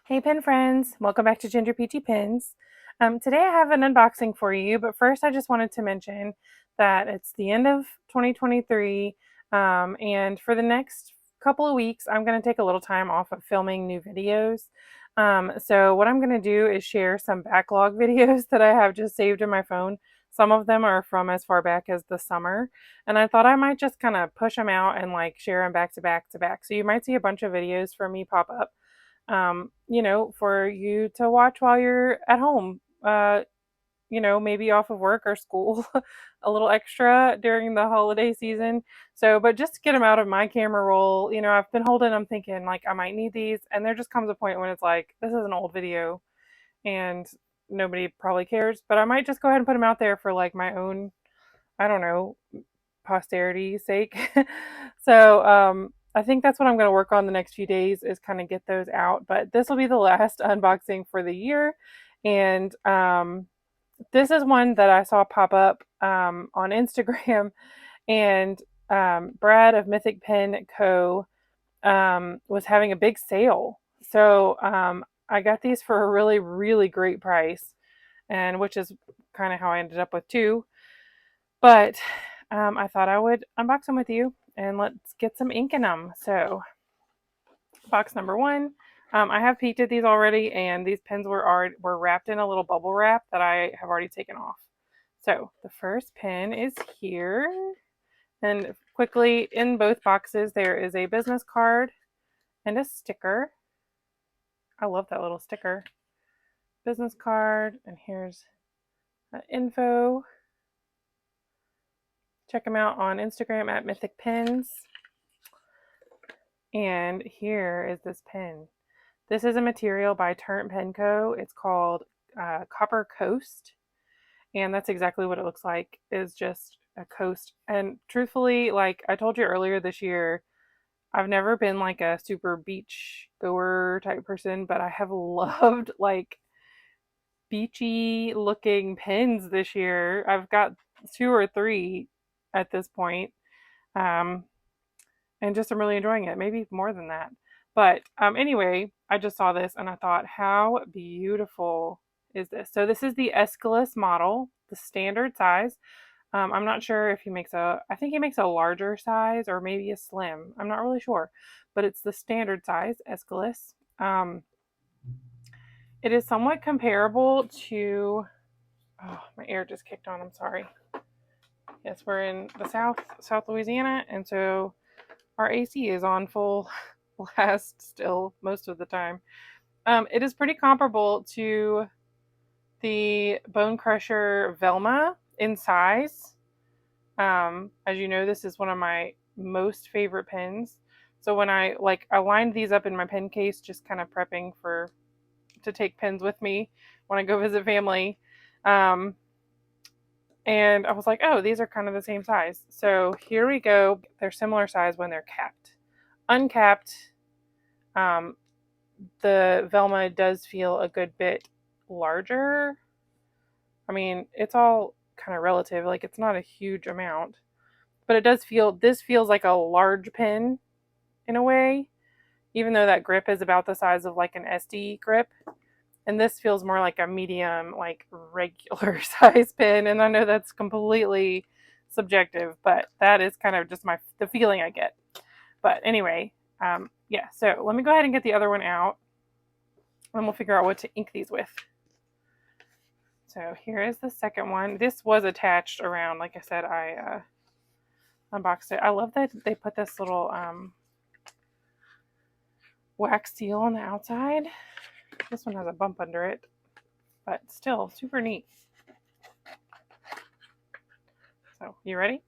Hey pen friends, welcome back to Ginger Peachy Pens. Today I have an unboxing for you, but first I just wanted to mention that it's the end of 2023, and for the next couple of weeks I'm going to take a little time off of filming new videos. So what I'm going to do is share some backlog videos that I have just saved in my phone. Some of them are from as far back as the summer, and I thought I might just kind of push them out and like share them back to back to back. So you might see a bunch of videos from me pop up, for you to watch while you're at home, maybe off of work or school, a little extra during the holiday season. So, but just to get them out of my camera roll, I've been holding them thinking like I might need these. And there just comes a point when it's like, this is an old video and nobody probably cares, but I might just go ahead and put them out there for like my own, I don't know, posterity's sake. So I think that's what I'm going to work on the next few days is kind of get those out. But this will be the last unboxing for the year. And this is one that I saw pop up on Instagram. And Brad of Mythic Pen Co. Was having a big sale. So I got these for a really, really great price, and which is kind of how I ended up with two. But I thought I would unbox them with you and let's get some ink in them. So, box number one. I have peeked at these already, and these pens were wrapped in a little bubble wrap that I have already taken off. So, the first pen is here. And quickly, in both boxes, there is a business card and a sticker. I love that little sticker. Business card, and here's info. Check them out on Instagram at Mythic Pens. And here is this pen. This is a material by Turnt Pen Co. It's called Copper Coast. And that's exactly what it looks like, is just a coast. And truthfully, like I told you earlier this year, I've never been like a super beach goer type person, but I have loved like beachy looking pens this year. I've got two or three at this point. Um, and just I'm really enjoying it. Maybe more than that. But anyway, I just saw this and I thought, how beautiful is this? So this is the Aeschylus model, the standard size. I'm not sure if I think he makes a larger size or maybe a slim. I'm not really sure, but it's the standard size Aeschylus. It is somewhat comparable to, oh, my air just kicked on. I'm sorry. Yes, we're in the South Louisiana, and so our AC is on full blast still most of the time. It is pretty comparable to the Bone Crusher Velma in size. As you know, this is one of my most favorite pens. So when I lined these up in my pen case, just kind of prepping to take pens with me when I go visit family. And I was like, oh, these are kind of the same size. So here we go. They're similar size when they're capped. Uncapped, um, the Velma does feel a good bit larger. I mean, it's all kind of relative. Like, it's not a huge amount. But this feels like a large pen in a way, even though that grip is about the size of like an SD grip. And this feels more like a medium, like regular size pen. And I know that's completely subjective, but that is kind of just the feeling I get. But anyway, yeah, so let me go ahead and get the other one out and we'll figure out what to ink these with. So here is the second one. This was attached around, like I said, I unboxed it. I love that they put this little wax seal on the outside. This one has a bump under it, but still super neat. So, you ready?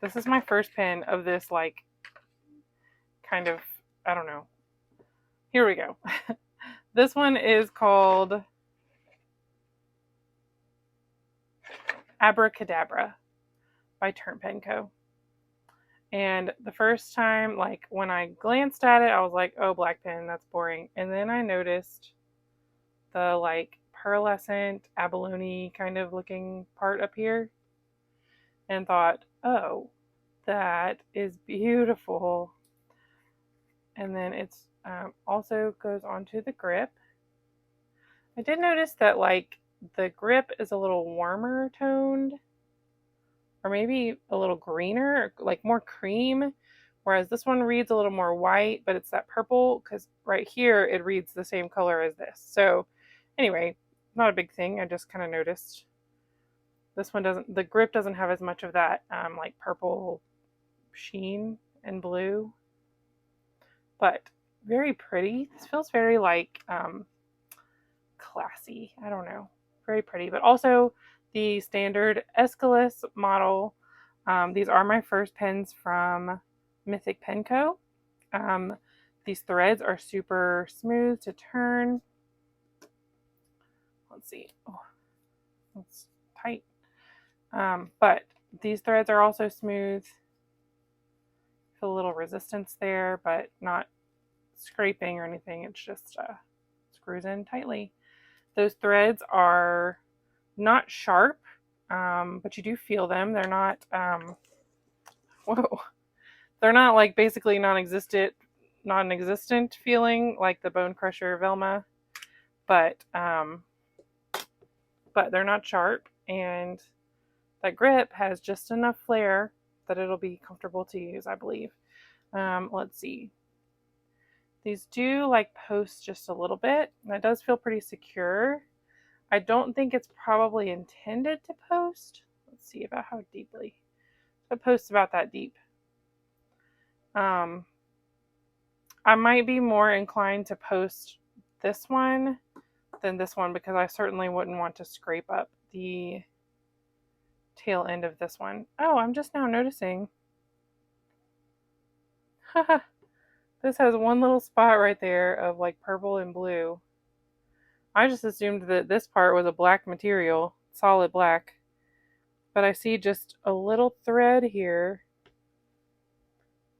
This is my first pen of this, like, kind of, I don't know. Here we go. This one is called Abracadabra by Turnt Pen Co. And the first time, like, when I glanced at it, I was like, oh, black pen, that's boring. And then I noticed the, like, pearlescent abalone kind of looking part up here and thought, oh, that is beautiful. And then also goes onto the grip. I did notice that like the grip is a little warmer toned, or maybe a little greener, like more cream, whereas this one reads a little more white, but it's that purple because right here it reads the same color as this. So anyway, not a big thing. I just kind of noticed this one doesn't, the grip doesn't have as much of that like purple sheen and blue, but very pretty. This feels very like classy. I don't know. Very pretty, but also the standard Aeschylus model. These are my first pens from Mythic Pen Co. These threads are super smooth to turn. Let's see. Oh, it's tight. But these threads are also smooth. Feel a little resistance there, but not scraping or anything. It's just screws in tightly. Those threads are not sharp, but you do feel them. They're not, whoa, they're not like basically non-existent feeling like the Bone Crusher Velma, but they're not sharp, and that grip has just enough flare that it'll be comfortable to use, I believe. Let's see. These do like post just a little bit, and it does feel pretty secure. I don't think it's probably intended to post. Let's see about how deeply. It posts about that deep. I might be more inclined to post this one than this one because I certainly wouldn't want to scrape up the tail end of this one. Oh, I'm just now noticing. This has one little spot right there of like purple and blue. I just assumed that this part was a black material, solid black. But I see just a little thread here.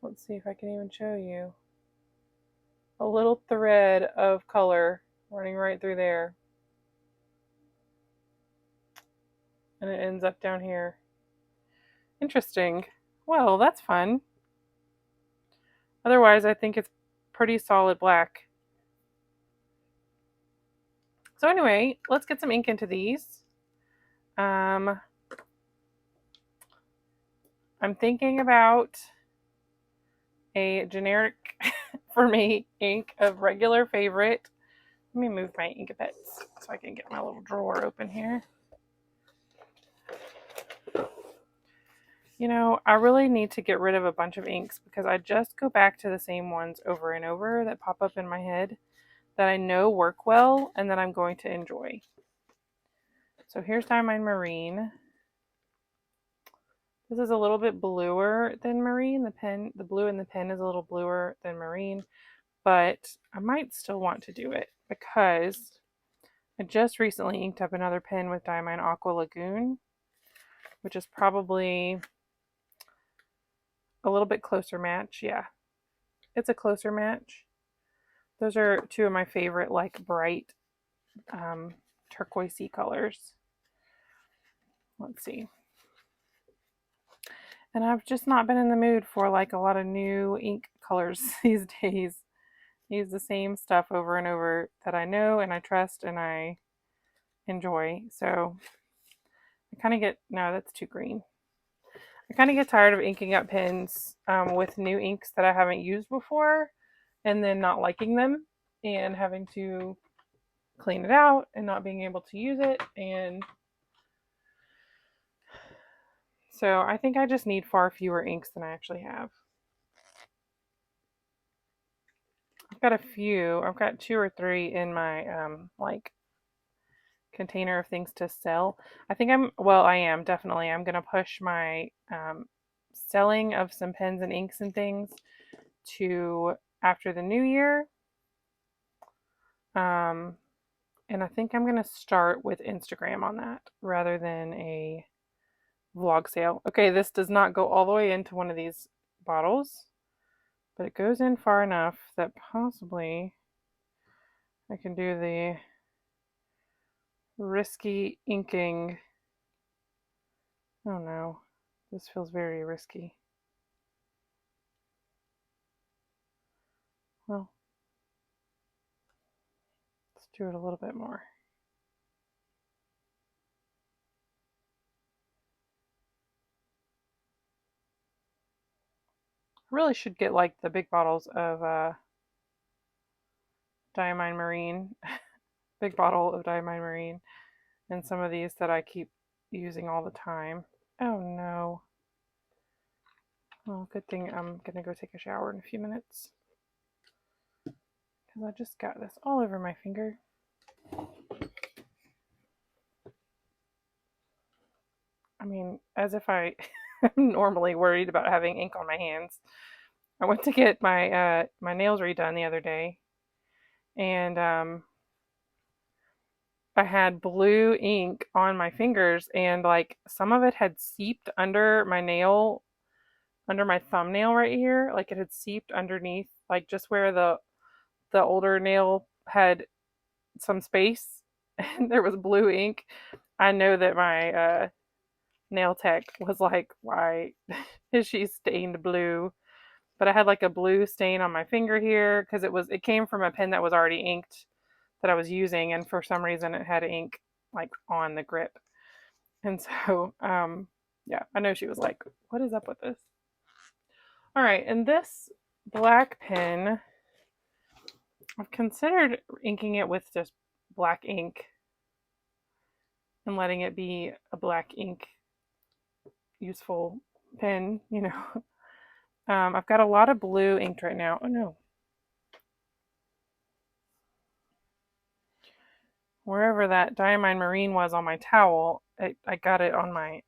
Let's see if I can even show you. A little thread of color running right through there. And it ends up down here. Interesting. Well, that's fun. Otherwise, I think it's pretty solid black. So anyway, let's get some ink into these. I'm thinking about a generic, for me, ink of regular favorite. Let me move my Inkapets so I can get my little drawer open here. You know, I really need to get rid of a bunch of inks because I just go back to the same ones over and over that pop up in my head that I know work well and that I'm going to enjoy. So here's Diamond Marine. This is a little bit bluer than Marine. The blue in the pen is a little bluer than Marine, but I might still want to do it because I just recently inked up another pen with Diamond Aqua Lagoon, which is probably a little bit closer match. Yeah, it's a closer match. Those are two of my favorite like bright turquoisey colors. Let's see. And I've just not been in the mood for like a lot of new ink colors these days. I use the same stuff over and over that I know and I trust and I enjoy. So I kind of get, no, that's too green. I kind of get tired of inking up pens with new inks that I haven't used before and then not liking them and having to clean it out and not being able to use it. And so I think I just need far fewer inks than I actually have. I've got a few. I've got 2 or 3 in my like container of things to sell. I think I am definitely. I'm going to push my selling of some pens and inks and things to after the new year. And I think I'm going to start with Instagram on that rather than a vlog sale. Okay, this does not go all the way into one of these bottles, but it goes in far enough that possibly I can do the risky inking. Oh no, this feels very risky. Well, do it a little bit more. I really should get like the big bottles of Diamine Marine, big bottle of Diamine Marine, and some of these that I keep using all the time. Oh no. Well, good thing I'm gonna go take a shower in a few minutes because I just got this all over my finger. I mean, as if I am normally worried about having ink on my hands. I went to get my nails redone the other day, and I had blue ink on my fingers, and like some of it had seeped under my nail, under my thumbnail right here. Like it had seeped underneath, like just where the older nail had some space, and there was blue ink. I know that my nail tech was like, "Why is she stained blue?" But I had like a blue stain on my finger here because it came from a pen that was already inked that I was using, and for some reason it had ink like on the grip. And so yeah, I know she was like, "What is up with this?" All right, and this black pen, I've considered inking it with just black ink and letting it be a black ink useful pen, you know. I've got a lot of blue inked right now. Oh no. Wherever that Diamine Marine was on my towel, I got it on my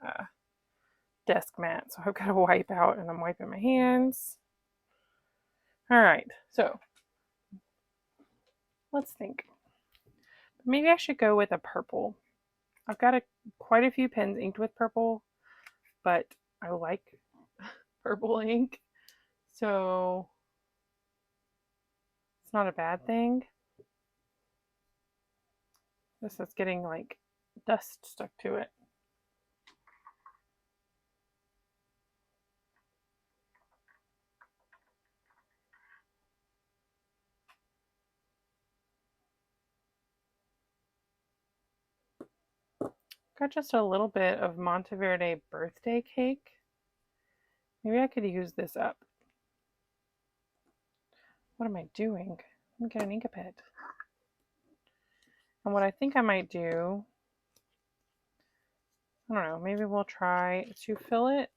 desk mat. So I've got to wipe out, and I'm wiping my hands. All right, so let's think. Maybe I should go with a purple. I've got quite a few pens inked with purple, but I like purple ink, so it's not a bad thing. This is getting like dust stuck to it. Got just a little bit of Monteverde birthday cake. Maybe I could use this up. What am I doing? I'm gonna get an Inkapet. And what I think I might do, I don't know, maybe we'll try to fill it.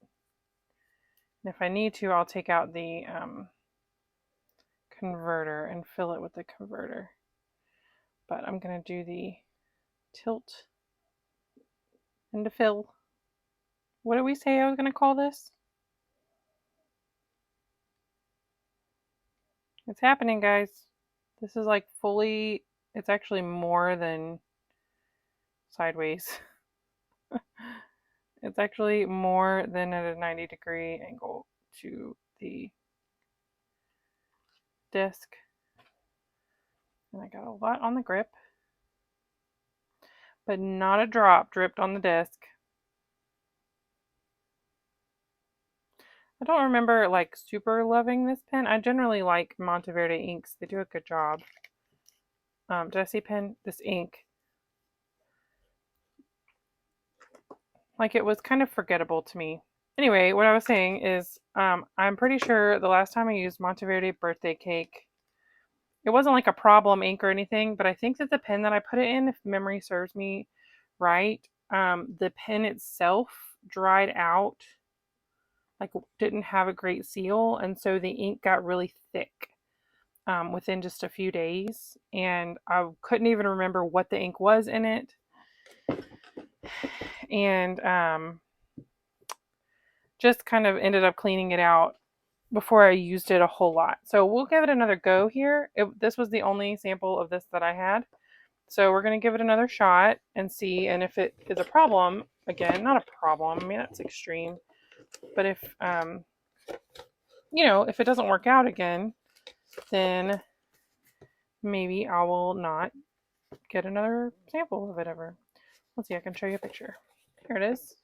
And if I need to, I'll take out the converter and fill it with the converter. But I'm gonna do the tilt and to fill. What did we say I was gonna call this? It's happening, guys. This is like fully, it's actually more than sideways. It's actually more than at a 90-degree angle to the disc. And I got a lot on the grip, but not a drop dripped on the disc. I don't remember like super loving this pen. I generally like Monteverde inks. They do a good job. Did I say pen? This ink. Like it was kind of forgettable to me. Anyway, what I was saying is I'm pretty sure the last time I used Monteverde birthday cake, it wasn't like a problem ink or anything, but I think that the pen that I put it in, if memory serves me right, the pen itself dried out, like didn't have a great seal, and so the ink got really thick within just a few days, and I couldn't even remember what the ink was in it, and just kind of ended up cleaning it out before I used it a whole lot. So we'll give it another go here. This was the only sample of this that I had. So we're going to give it another shot and see. And if it is a problem, again, not a problem, I mean, that's extreme. But if, if it doesn't work out again, then maybe I will not get another sample of it ever. Let's see, I can show you a picture. Here it is.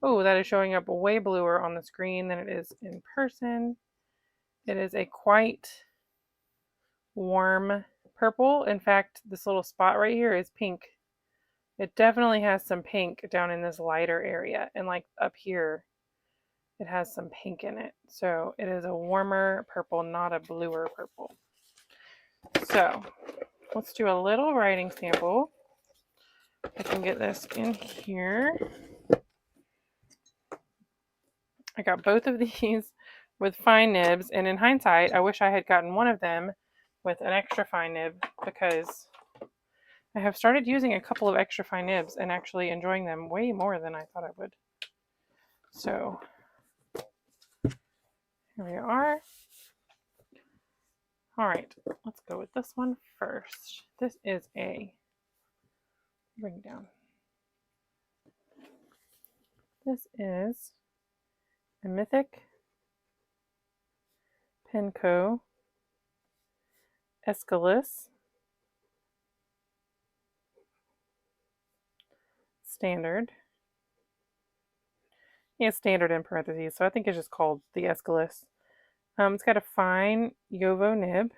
Oh, that is showing up way bluer on the screen than it is in person. It is a quite warm purple. In fact, this little spot right here is pink. It definitely has some pink down in this lighter area, and like up here it has some pink in it. So it is a warmer purple, not a bluer purple. So let's do a little writing sample. I can get this in here. I got both of these with fine nibs, and in hindsight, I wish I had gotten one of them with an extra fine nib, because I have started using a couple of extra fine nibs and actually enjoying them way more than I thought I would. So here we are. All right, let's go with this one first. This is bring down. This is a Mythic Penco Aeschylus standard. Yeah, standard in parentheses, so I think it's just called the Aeschylus. It's got a fine Yovo nib.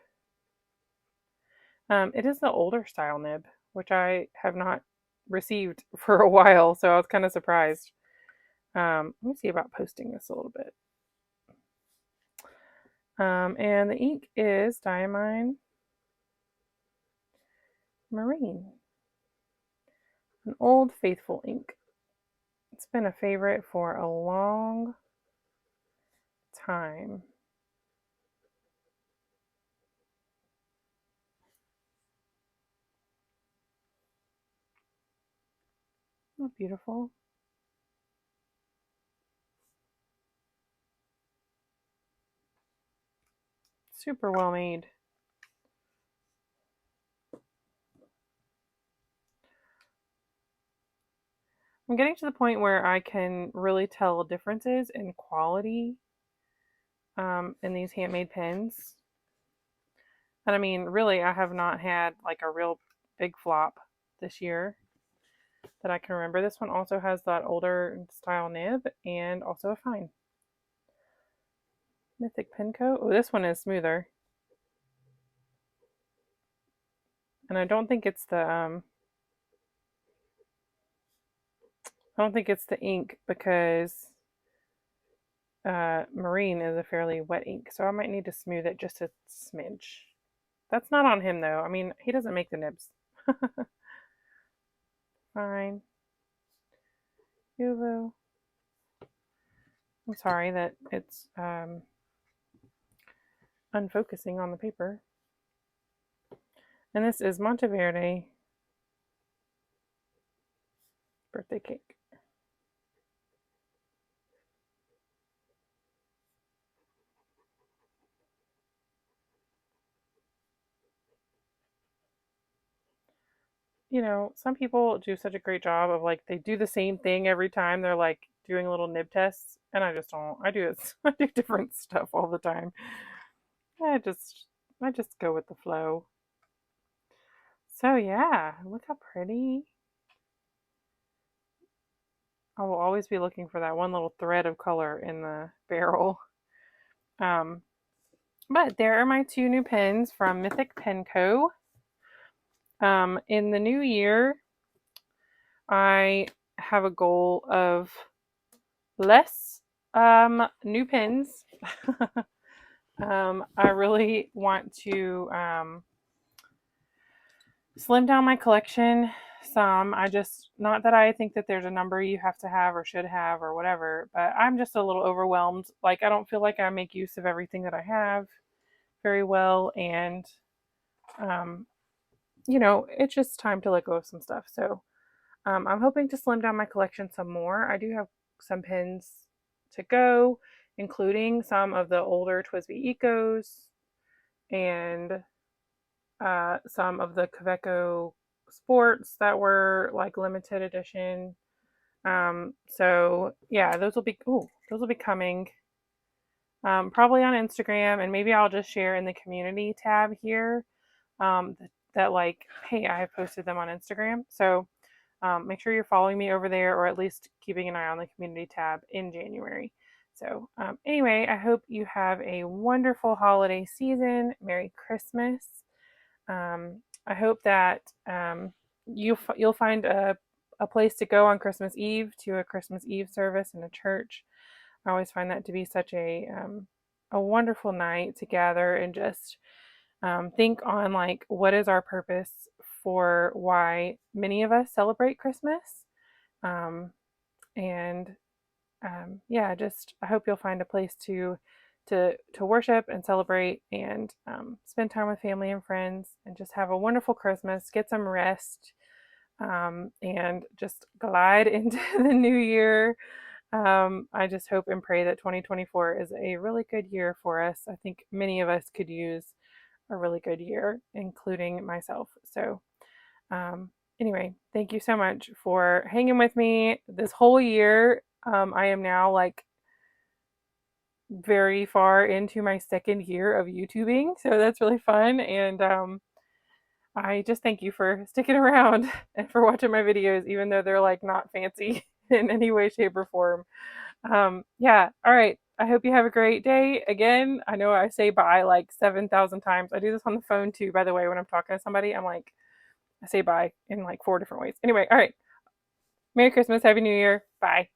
It is the older style nib, which I have not received for a while, so I was kind of surprised. Let me see about posting this a little bit. And the ink is Diamine Marine, an old faithful ink. It's been a favorite for a long time. Oh, beautiful. Super well made. I'm getting to the point where I can really tell differences in quality in these handmade pens. And I mean, really, I have not had like a real big flop this year that I can remember. This one also has that older style nib and also a fine. Mythic Penco. Oh, this one is smoother. And I don't think it's the ink, because Marine is a fairly wet ink, so I might need to smooth it just a smidge. That's not on him though. I mean, he doesn't make the nibs. Fine. Yovo. I'm sorry that it's unfocusing on the paper. And this is Monteverde birthday cake. You know, some people do such a great job of like, they do the same thing every time they're like doing little nib tests, and I just don't. I do it. I do different stuff all the time. I just go with the flow. So yeah, look how pretty. I will always be looking for that one little thread of color in the barrel. But there are my two new pens from Mythic Pen Co. In the new year, I have a goal of less new pens. I really want to slim down my collection some. I just, not that I think that there's a number you have to have or should have or whatever, but I'm just a little overwhelmed. Like, I don't feel like I make use of everything that I have very well, and it's just time to let go of some stuff. So I'm hoping to slim down my collection some more. I do have some pens to go, including some of the older TWSBI Ecos and some of the Kaweco Sports that were like limited edition. So yeah, those will be coming probably on Instagram, and maybe I'll just share in the community tab here that like, hey, I have posted them on Instagram. So make sure you're following me over there, or at least keeping an eye on the community tab in January. So anyway, I hope you have a wonderful holiday season. Merry Christmas. I hope that you'll find a place to go on Christmas Eve to a Christmas Eve service in a church. I always find that to be such a wonderful night to gather and just think on like what is our purpose for why many of us celebrate Christmas. Um, and yeah, just I hope you'll find a place to worship and celebrate and spend time with family and friends and just have a wonderful Christmas. Get some rest and just glide into the new year. I just hope and pray that 2024 is a really good year for us. I think many of us could use a really good year, including myself. So, um, anyway, thank you so much for hanging with me this whole year. I am now like very far into my second year of YouTubing, so that's really fun. And I just thank you for sticking around and for watching my videos, even though they're like not fancy in any way, shape, or form. Yeah, all right. I hope you have a great day. Again, I know I say bye like 7,000 times. I do this on the phone too, by the way, when I'm talking to somebody. I'm like, I say bye in like 4 different ways. Anyway, all right. Merry Christmas. Happy New Year. Bye.